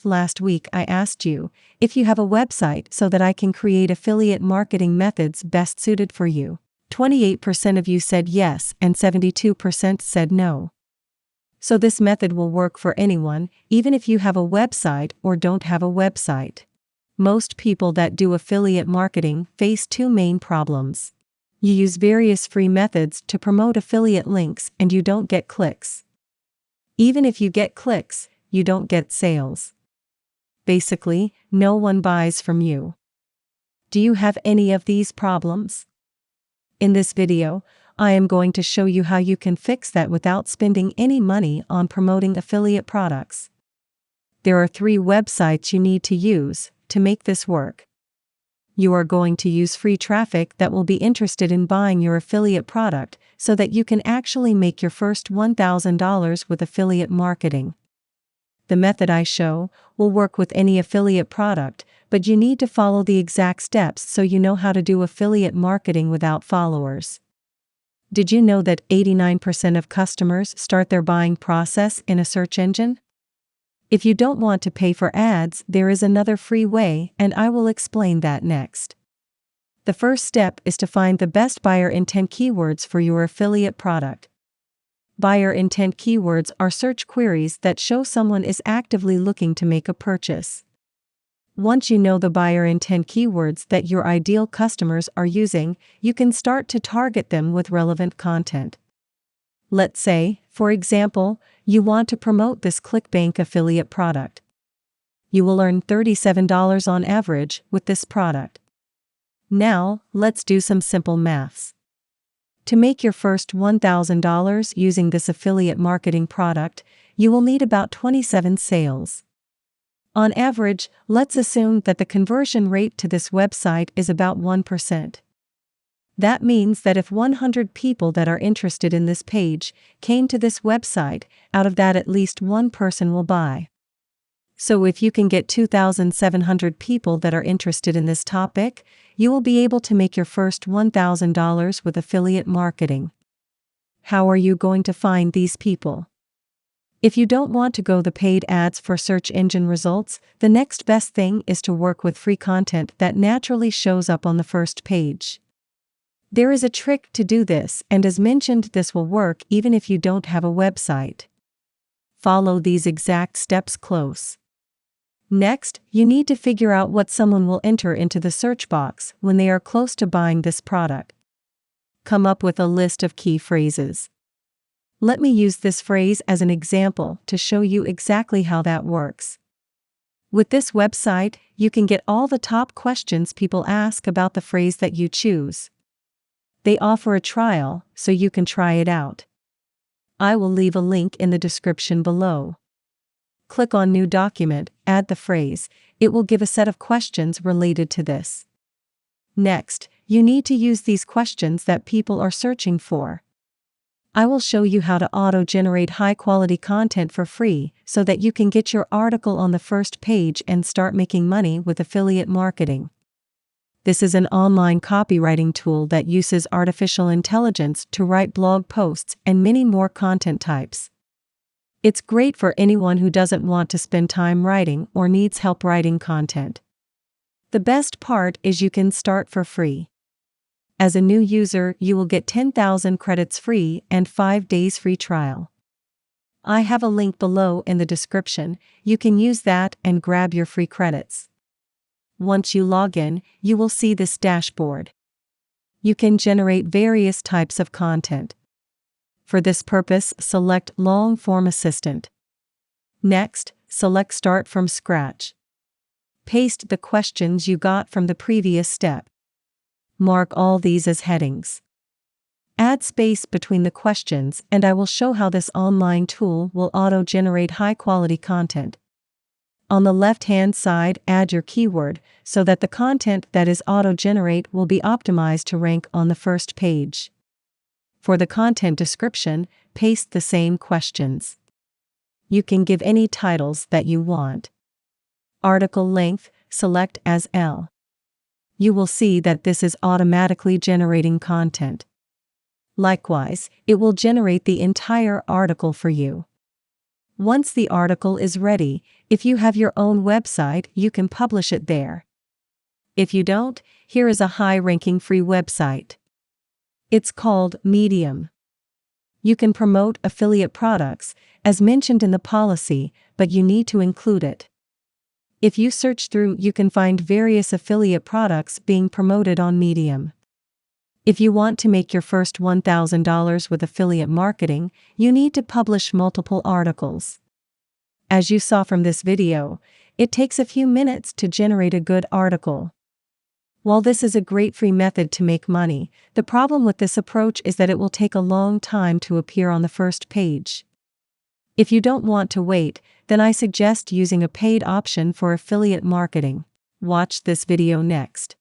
Last week I asked you if you have a website so that I can create affiliate marketing methods best suited for you. 28% of you said yes and 72% said no. So this method will work for anyone, even if you have a website or don't have a website. Most people that do affiliate marketing face two main problems. You use various free methods to promote affiliate links and you don't get clicks. Even if you get clicks, you don't get sales. Basically, no one buys from you. Do you have any of these problems? In this video, I am going to show you how you can fix that without spending any money on promoting affiliate products. There are 3 websites you need to use to make this work. You are going to use free traffic that will be interested in buying your affiliate product so that you can actually make your first $1,000 with affiliate marketing. The method I show will work with any affiliate product, but you need to follow the exact steps so you know how to do affiliate marketing without followers. Did you know that 89% of customers start their buying process in a search engine? If you don't want to pay for ads, there is another free way, and I will explain that next. The first step is to find the best buyer intent keywords for your affiliate product. Buyer intent keywords are search queries that show someone is actively looking to make a purchase. Once you know the buyer intent keywords that your ideal customers are using, you can start to target them with relevant content. Let's say, for example, you want to promote this ClickBank affiliate product. You will earn $37 on average with this product. Now, let's do some simple maths. To make your first $1,000 using this affiliate marketing product, you will need about 27 sales. On average, let's assume that the conversion rate to this website is about 1%. That means that if 100 people that are interested in this page came to this website, out of that at least one person will buy. So if you can get 2,700 people that are interested in this topic, you will be able to make your first $1,000 with affiliate marketing. How are you going to find these people? If you don't want to go the paid ads for search engine results, the next best thing is to work with free content that naturally shows up on the first page. There is a trick to do this, and as mentioned, this will work even if you don't have a website. Follow these exact steps close. Next, you need to figure out what someone will enter into the search box when they are close to buying this product. Come up with a list of key phrases. Let me use this phrase as an example to show you exactly how that works. With this website, you can get all the top questions people ask about the phrase that you choose. They offer a trial, so you can try it out. I will leave a link in the description below. Click on New Document, add the phrase. It will give a set of questions related to this. Next, you need to use these questions that people are searching for. I will show you how to auto-generate high-quality content for free so that you can get your article on the first page and start making money with affiliate marketing. This is an online copywriting tool that uses artificial intelligence to write blog posts and many more content types. It's great for anyone who doesn't want to spend time writing or needs help writing content. The best part is you can start for free. As a new user, you will get 10,000 credits free and 5 days free trial. I have a link below in the description. You can use that and grab your free credits. Once you log in, you will see this dashboard. You can generate various types of content. For this purpose, select Long Form Assistant. Next, select Start from Scratch. Paste the questions you got from the previous step. Mark all these as headings. Add space between the questions, and I will show how this online tool will auto-generate high-quality content. On the left-hand side, add your keyword so that the content that is auto-generate will be optimized to rank on the first page. For the content description, paste the same questions. You can give any titles that you want. Article length, select as L. You will see that this is automatically generating content. Likewise, it will generate the entire article for you. Once the article is ready, If you have your own website, you can publish it there. If you don't, here is a high-ranking free website. It's called Medium. You can promote affiliate products, as mentioned in the policy, but you need to include it. If you search through, you can find various affiliate products being promoted on Medium. If you want to make your first $1,000 with affiliate marketing, you need to publish multiple articles. As you saw from this video, it takes a few minutes to generate a good article. While this is a great free method to make money, the problem with this approach is that it will take a long time to appear on the first page. If you don't want to wait, then I suggest using a paid option for affiliate marketing. Watch this video next.